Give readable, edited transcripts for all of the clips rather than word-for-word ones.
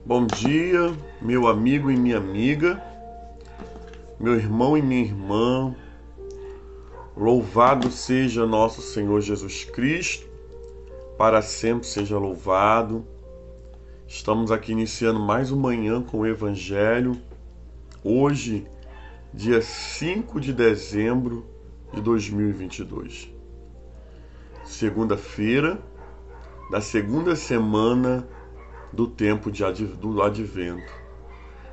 Bom dia, meu amigo e minha amiga, meu irmão e minha irmã. Louvado seja nosso Senhor Jesus Cristo, para sempre seja louvado. Estamos aqui iniciando mais uma manhã com o Evangelho. Hoje, dia 5 de dezembro de 2022. Segunda-feira da segunda semana do tempo do Advento.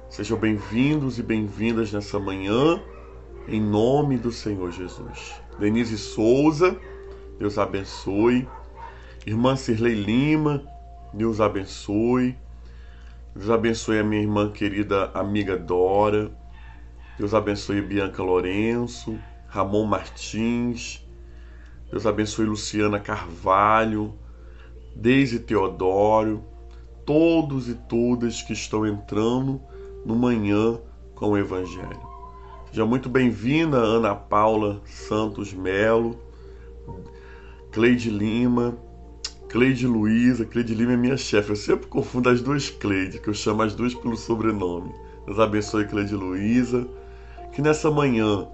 Sejam bem-vindos e bem-vindas nessa manhã, em nome do Senhor Jesus. Denise Souza, Deus abençoe. Irmã Cirlei Lima, Deus abençoe. Deus abençoe a minha irmã querida amiga Dora. Deus abençoe Bianca Lourenço, Ramon Martins. Deus abençoe Luciana Carvalho, Deise Teodoro, todos e todas que estão entrando no Manhã com o Evangelho. Seja muito bem-vinda Ana Paula Santos Melo, Cleide Lima, Cleide Luiza. Cleide Lima é minha chefe, eu sempre confundo as duas Cleide, que eu chamo as duas pelo sobrenome. Deus abençoe Cleide Luiza. Que nessa manhã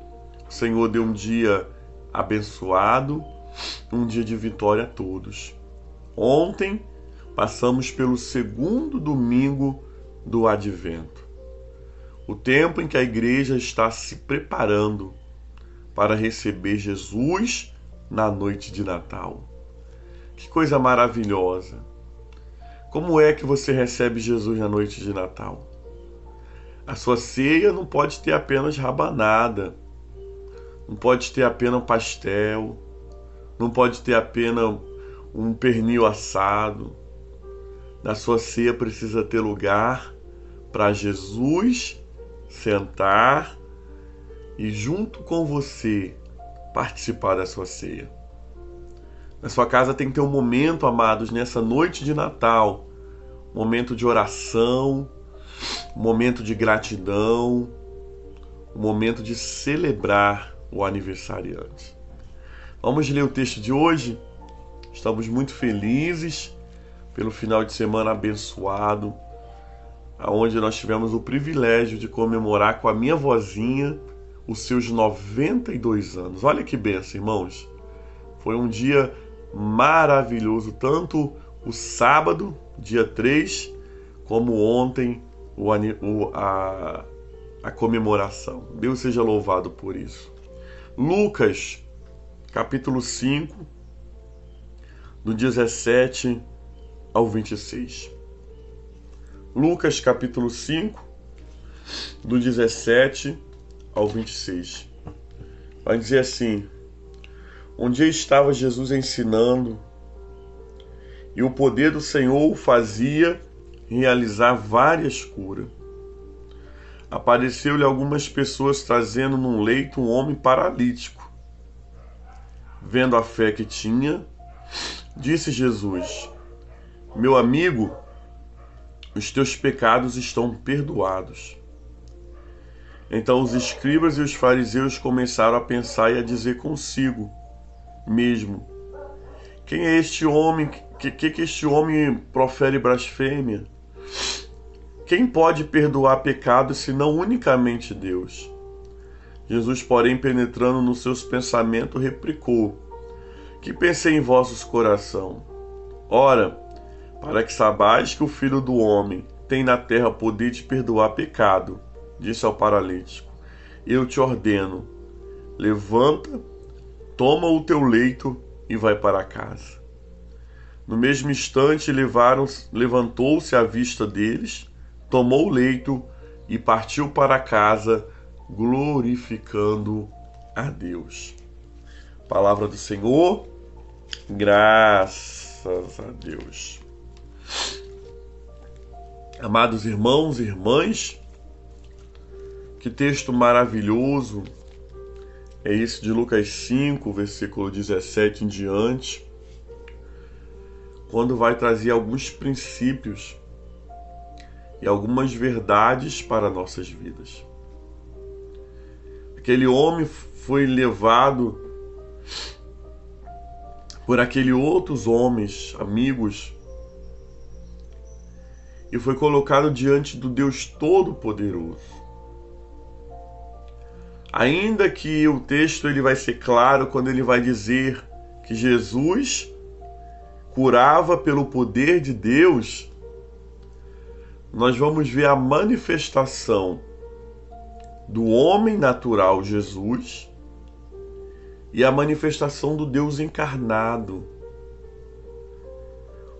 o Senhor dê um dia abençoado, um dia de vitória a todos. Ontem passamos pelo segundo domingo do Advento, o tempo em que a igreja está se preparando para receber Jesus na noite de Natal. Que coisa maravilhosa! Como é que você recebe Jesus na noite de Natal? A sua ceia não pode ter apenas rabanada, não pode ter apenas um pastel, não pode ter apenas um pernil assado. Na sua ceia precisa ter lugar para Jesus sentar e junto com você participar da sua ceia. Na sua casa tem que ter um momento, amados, nessa noite de Natal, um momento de oração, um momento de gratidão, um momento de celebrar o aniversariante. Vamos ler o texto de hoje? Estamos muito felizes pelo final de semana abençoado, onde nós tivemos o privilégio de comemorar com a minha vozinha os seus 92 anos. Olha que bênção, irmãos. Foi um dia maravilhoso, tanto o sábado, dia 3, como ontem, a comemoração. Deus seja louvado por isso. Lucas, capítulo 5, do 17 ao 26. Lucas, capítulo 5, do 17 ao 26. Vai dizer assim: um dia estava Jesus ensinando, e o poder do Senhor o fazia realizar várias curas. Apareceu-lhe algumas pessoas trazendo num leito um homem paralítico. Vendo a fé que tinha, disse Jesus: meu amigo, os teus pecados estão perdoados. Então os escribas e os fariseus começaram a pensar e a dizer consigo mesmo: quem é este homem? Que este homem profere blasfêmia? Quem pode perdoar pecados senão unicamente Deus? Jesus, porém, penetrando nos seus pensamentos, replicou: que pensei em vossos corações? Ora, para que saibais que o Filho do Homem tem na terra poder de perdoar pecado, disse ao paralítico: eu te ordeno, levanta, toma o teu leito e vai para casa. No mesmo instante levantou-se à vista deles, tomou o leito e partiu para casa, glorificando a Deus. Palavra do Senhor, graças a Deus. Amados irmãos e irmãs, que texto maravilhoso é esse de Lucas 5, versículo 17 em diante, quando vai trazer alguns princípios e algumas verdades para nossas vidas. Aquele homem foi levado por aqueles outros homens, amigos, e foi colocado diante do Deus Todo-Poderoso. Ainda que o texto ele vai ser claro quando ele vai dizer que Jesus curava pelo poder de Deus, nós vamos ver a manifestação do homem natural Jesus e a manifestação do Deus encarnado.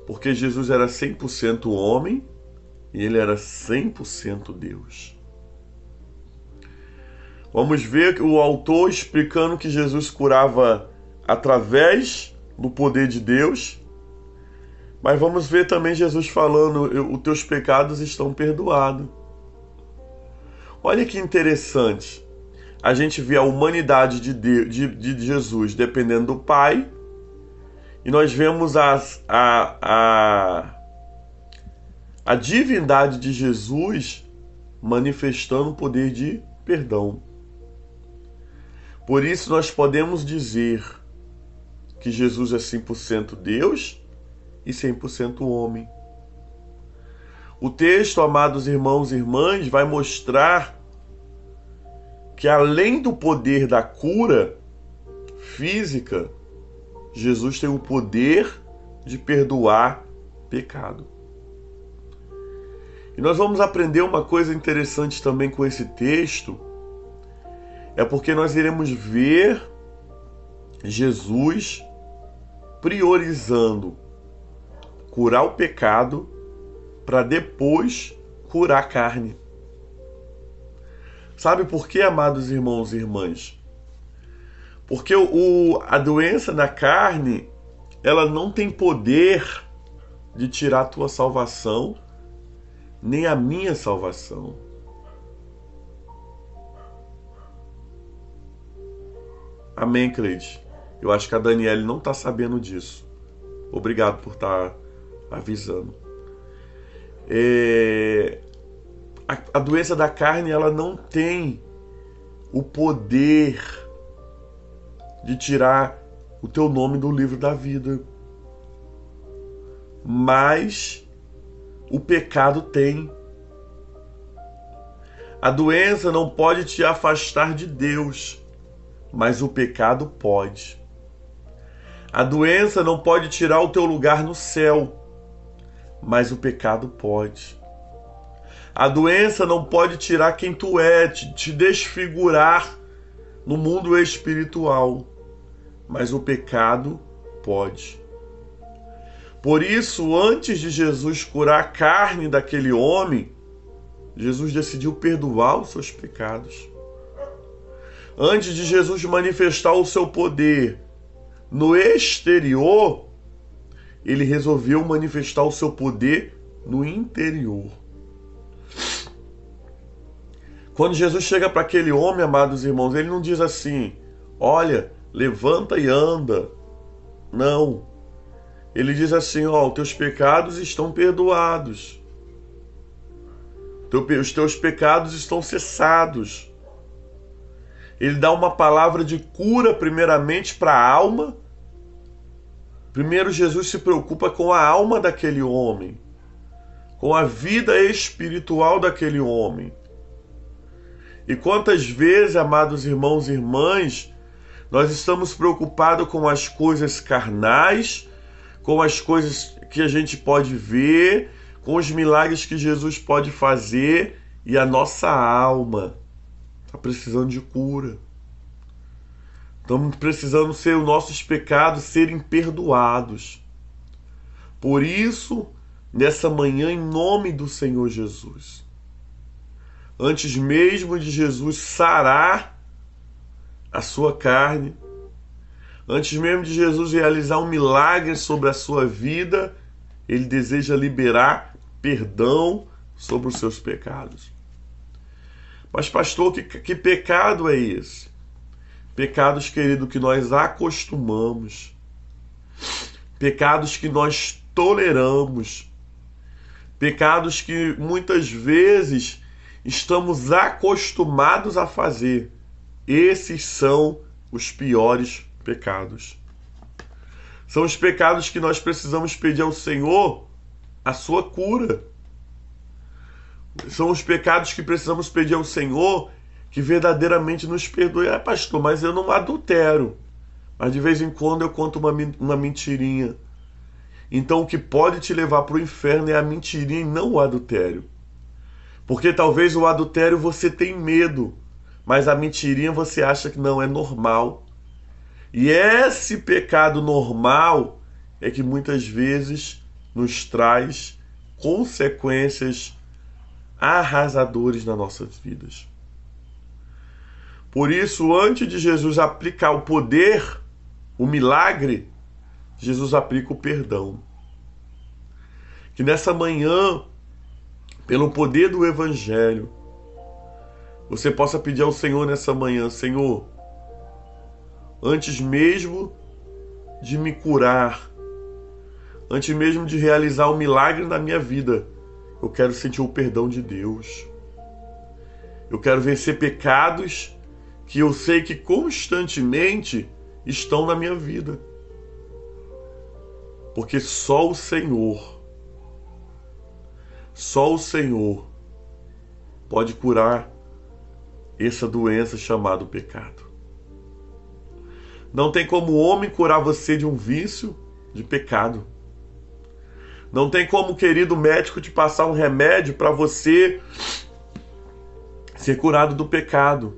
Porque Jesus era 100% homem e ele era 100% Deus. Vamos ver o autor explicando que Jesus curava através do poder de Deus, mas vamos ver também Jesus falando: os teus pecados estão perdoados. Olha que interessante. A gente vê a humanidade de Jesus dependendo do Pai, e nós vemos a divindade de Jesus manifestando o poder de perdão. Por isso nós podemos dizer que Jesus é 100% Deus e 100% homem. O texto, amados irmãos e irmãs, vai mostrar que além do poder da cura física, Jesus tem o poder de perdoar pecado. E nós vamos aprender uma coisa interessante também com esse texto, é porque nós iremos ver Jesus priorizando curar o pecado para depois curar a carne. Sabe por quê, amados irmãos e irmãs? Porque a doença na carne, ela não tem poder de tirar a tua salvação, nem a minha salvação. Amém, Cleide? Eu acho que a Daniele não está sabendo disso. Obrigado por estar avisando. A doença da carne, ela não tem o poder de tirar o teu nome do livro da vida. Mas o pecado tem. A doença não pode te afastar de Deus, mas o pecado pode. A doença não pode tirar o teu lugar no céu, mas o pecado pode. A doença não pode tirar quem tu é, te desfigurar no mundo espiritual, mas o pecado pode. Por isso, antes de Jesus curar a carne daquele homem, Jesus decidiu perdoar os seus pecados. Antes de Jesus manifestar o seu poder no exterior, ele resolveu manifestar o seu poder no interior. Quando Jesus chega para aquele homem, amados irmãos, ele não diz assim: olha, levanta e anda. Não. Ele diz assim: ó, os teus pecados estão perdoados. Os teus pecados estão cessados. Ele dá uma palavra de cura primeiramente para a alma. Primeiro Jesus se preocupa com a alma daquele homem, com a vida espiritual daquele homem. E quantas vezes, amados irmãos e irmãs, nós estamos preocupados com as coisas carnais, com as coisas que a gente pode ver, com os milagres que Jesus pode fazer, e a nossa alma está precisando de cura. Estamos precisando ser os nossos pecados serem perdoados. Por isso, nessa manhã, em nome do Senhor Jesus, antes mesmo de Jesus sarar a sua carne, antes mesmo de Jesus realizar um milagre sobre a sua vida, ele deseja liberar perdão sobre os seus pecados. Mas, pastor, que pecado é esse? Pecados, querido, que nós acostumamos. Pecados que nós toleramos. Pecados que muitas vezes estamos acostumados a fazer. Esses são os piores pecados. São os pecados que nós precisamos pedir ao Senhor a sua cura. São os pecados que precisamos pedir ao Senhor que verdadeiramente nos perdoe. Ah, pastor, mas eu não adultero. Mas de vez em quando eu conto uma mentirinha. Então o que pode te levar para o inferno é a mentirinha e não o adultério. Porque talvez o adultério você tem medo, mas a mentirinha você acha que não é normal. E esse pecado normal é que muitas vezes nos traz consequências arrasadoras nas nossas vidas. Por isso, antes de Jesus aplicar o poder, o milagre, Jesus aplica o perdão. Que nessa manhã, pelo poder do Evangelho, você possa pedir ao Senhor nessa manhã: Senhor, antes mesmo de me curar, antes mesmo de realizar um milagre na minha vida, eu quero sentir o perdão de Deus. Eu quero vencer pecados que eu sei que constantemente estão na minha vida. Porque só o Senhor pode curar essa doença chamada pecado. Não tem como o homem curar você de um vício de pecado. Não tem como, querido médico, te passar um remédio para você ser curado do pecado.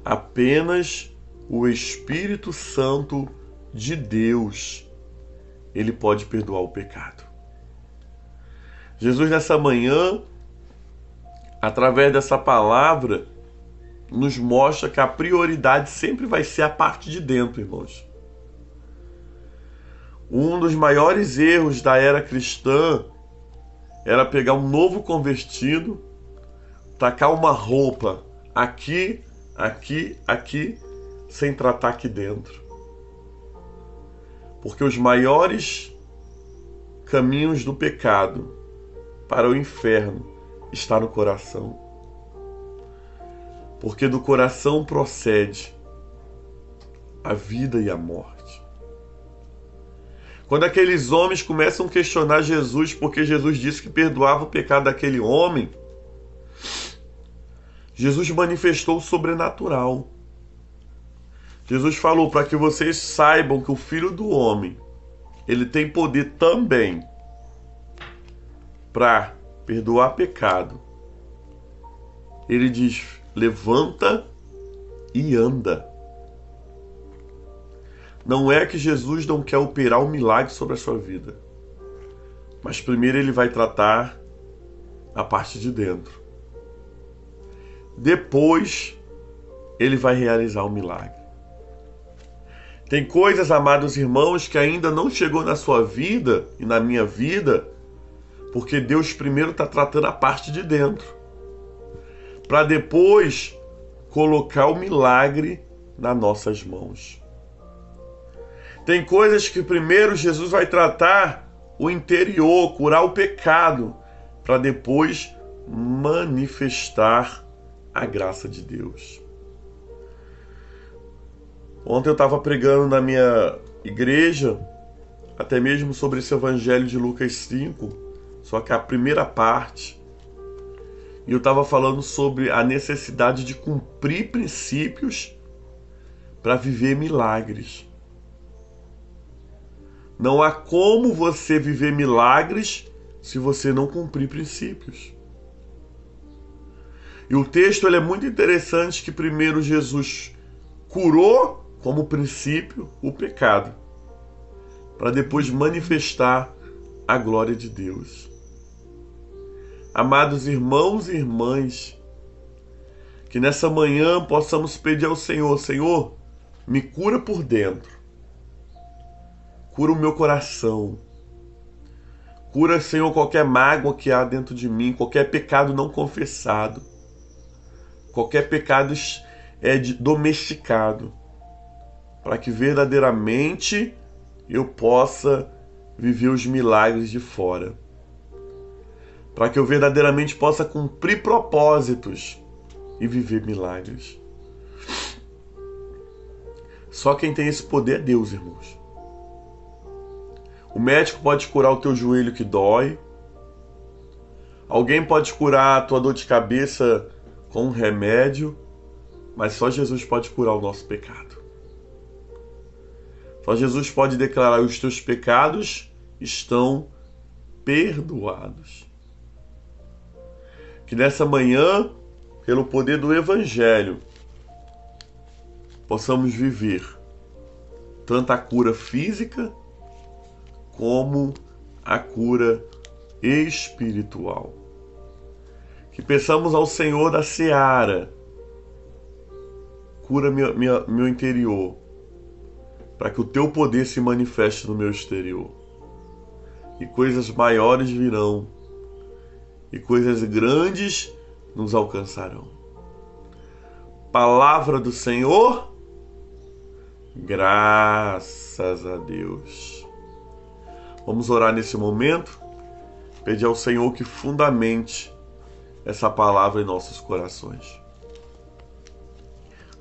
Apenas o Espírito Santo de Deus, ele pode perdoar o pecado. Jesus, nessa manhã, através dessa palavra, nos mostra que a prioridade sempre vai ser a parte de dentro, irmãos. Um dos maiores erros da era cristã era pegar um novo convertido, tacar uma roupa aqui, sem tratar aqui dentro. Porque os maiores caminhos do pecado para o inferno está no coração. Porque do coração procede a vida e a morte. Quando aqueles homens começam a questionar Jesus, porque Jesus disse que perdoava o pecado daquele homem, Jesus manifestou o sobrenatural. Jesus falou para que vocês saibam que o Filho do Homem, ele tem poder também para perdoar pecado. Ele diz: levanta e anda. Não é que Jesus não quer operar um milagre sobre a sua vida, mas primeiro ele vai tratar a parte de dentro. Depois ele vai realizar o milagre. Tem coisas, amados irmãos, que ainda não chegou na sua vida e na minha vida, porque Deus primeiro está tratando a parte de dentro, para depois colocar o milagre nas nossas mãos. Tem coisas que primeiro Jesus vai tratar o interior, curar o pecado, para depois manifestar a graça de Deus. Ontem eu estava pregando na minha igreja, até mesmo sobre esse evangelho de Lucas 5, só que a primeira parte, e eu estava falando sobre a necessidade de cumprir princípios para viver milagres. Não há como você viver milagres se você não cumprir princípios. E o texto ele é muito interessante, que primeiro Jesus curou como princípio o pecado, para depois manifestar a glória de Deus. Amados irmãos e irmãs, que nessa manhã possamos pedir ao Senhor: Senhor, me cura por dentro, cura o meu coração, cura, Senhor, qualquer mágoa que há dentro de mim, qualquer pecado não confessado, qualquer pecado domesticado, para que verdadeiramente eu possa viver os milagres de fora, para que eu verdadeiramente possa cumprir propósitos e viver milagres. Só quem tem esse poder é Deus, irmãos. O médico pode curar o teu joelho que dói, Alguém pode curar a tua dor de cabeça com um remédio, mas só Jesus pode curar o nosso pecado. Só Jesus pode declarar: os teus pecados estão perdoados. Que nessa manhã, pelo poder do Evangelho, possamos viver tanto a cura física como a cura espiritual. Que peçamos ao Senhor da seara: cura meu interior, para que o teu poder se manifeste no meu exterior. E coisas maiores virão, e coisas grandes nos alcançarão. Palavra do Senhor, graças a Deus. Vamos orar nesse momento, pedir ao Senhor que fundamente essa palavra em nossos corações.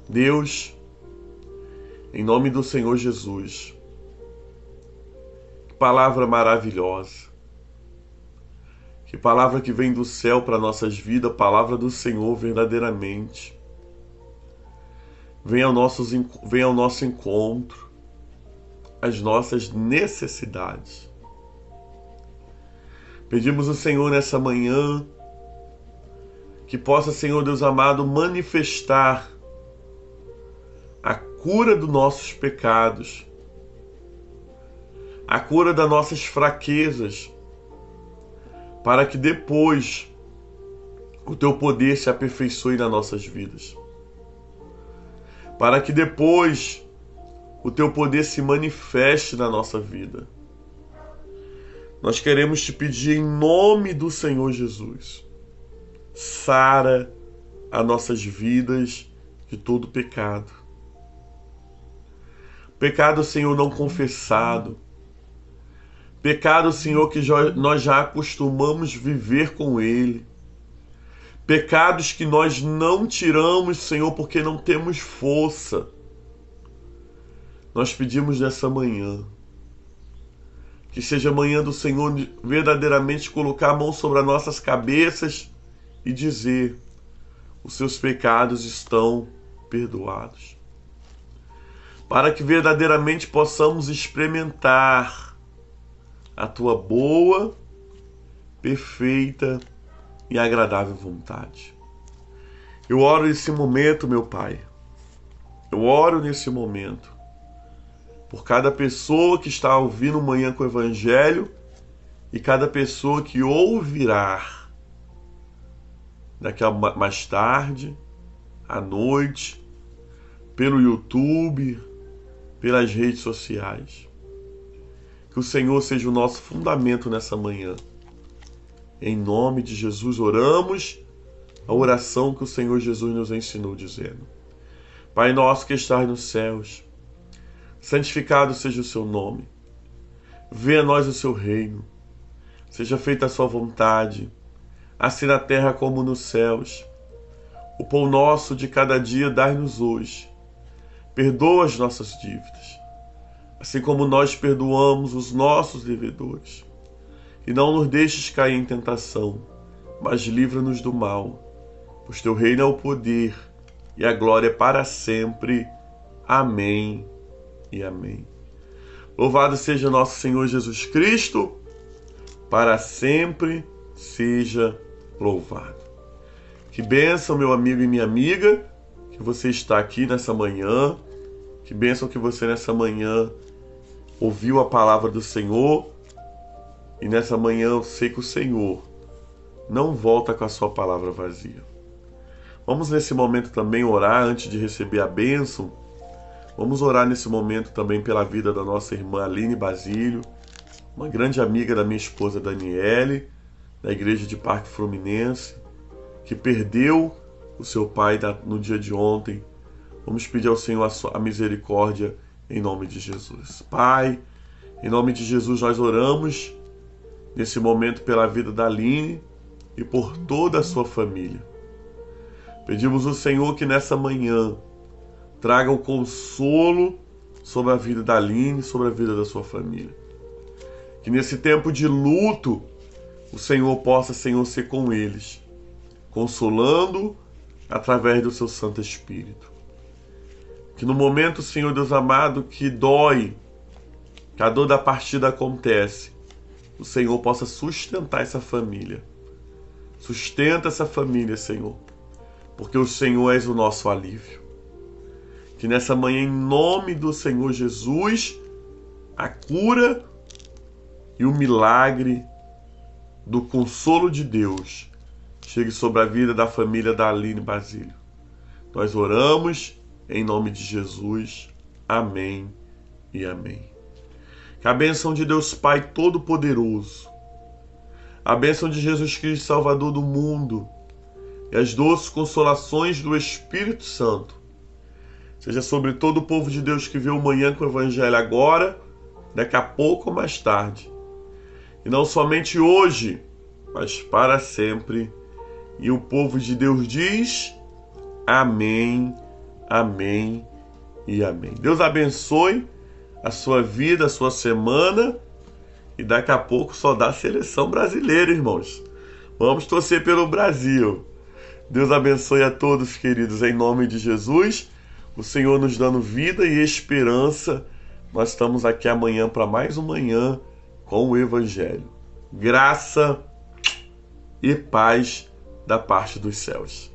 Deus, em nome do Senhor Jesus, que palavra maravilhosa, que palavra que vem do céu para nossas vidas, palavra do Senhor verdadeiramente. Venha ao nosso encontro, as nossas necessidades. Pedimos ao Senhor nessa manhã que possa, Senhor Deus amado, manifestar a cura dos nossos pecados, a cura das nossas fraquezas, para que depois o teu poder se aperfeiçoe nas nossas vidas. Para que depois o teu poder se manifeste na nossa vida. Nós queremos te pedir em nome do Senhor Jesus: sara as nossas vidas de todo pecado. Pecado, Senhor, não confessado. Pecado, Senhor, que nós já acostumamos viver com ele. Pecados que nós não tiramos, Senhor, porque não temos força. Nós pedimos nessa manhã que seja a manhã do Senhor verdadeiramente colocar a mão sobre as nossas cabeças e dizer: os seus pecados estão perdoados. Para que verdadeiramente possamos experimentar a tua boa, perfeita e agradável vontade. Eu oro nesse momento, meu Pai. Eu oro nesse momento por cada pessoa que está ouvindo Manhã com o Evangelho e cada pessoa que ouvirá daqui a mais tarde, à noite, pelo YouTube, pelas redes sociais. Que o Senhor seja o nosso fundamento nessa manhã. Em nome de Jesus oramos a oração que o Senhor Jesus nos ensinou, dizendo: Pai nosso que estás nos céus, santificado seja o seu nome. Venha a nós o seu reino. Seja feita a sua vontade, assim na terra como nos céus. O pão nosso de cada dia dai-nos hoje. Perdoa as nossas dívidas, assim como nós perdoamos os nossos devedores. E não nos deixes cair em tentação, mas livra-nos do mal. Pois teu reino é o poder e a glória para sempre. Amém e amém. Louvado seja nosso Senhor Jesus Cristo, para sempre seja louvado. Que bênção, meu amigo e minha amiga, que você está aqui nessa manhã. Que bênção que você nessa manhã ouviu a palavra do Senhor. E nessa manhã eu sei que o Senhor não volta com a sua palavra vazia. Vamos nesse momento também orar antes de receber a bênção. Vamos orar nesse momento também pela vida da nossa irmã Aline Basílio, uma grande amiga da minha esposa Daniele, da igreja de Parque Fluminense, que perdeu o seu pai no dia de ontem. Vamos pedir ao Senhor a misericórdia em nome de Jesus. Pai, em nome de Jesus nós oramos nesse momento pela vida da Aline e por toda a sua família. Pedimos ao Senhor que nessa manhã traga o consolo sobre a vida da Aline, sobre a vida da sua família. Que nesse tempo de luto o Senhor possa, Senhor, ser com eles, consolando através do seu Santo Espírito. Que no momento, Senhor Deus amado, que dói, que a dor da partida acontece, o Senhor possa sustentar essa família. Sustenta essa família, Senhor, porque o Senhor és o nosso alívio. Que nessa manhã, em nome do Senhor Jesus, a cura e o milagre do consolo de Deus chegue sobre a vida da família da Aline Basílio. Nós oramos em nome de Jesus. Amém e amém. Que a bênção de Deus Pai Todo-Poderoso, a bênção de Jesus Cristo, Salvador do mundo, e as doces consolações do Espírito Santo seja sobre todo o povo de Deus que vê o Manhã com o Evangelho agora, daqui a pouco ou mais tarde. E não somente hoje, mas para sempre. E o povo de Deus diz: amém, amém e amém. Deus abençoe a sua vida, a sua semana. E daqui a pouco só dá seleção brasileira, irmãos. Vamos torcer pelo Brasil. Deus abençoe a todos, queridos, em nome de Jesus. O Senhor nos dando vida e esperança. Nós estamos aqui amanhã para mais um Manhã com o Evangelho. Graça e paz da parte dos céus.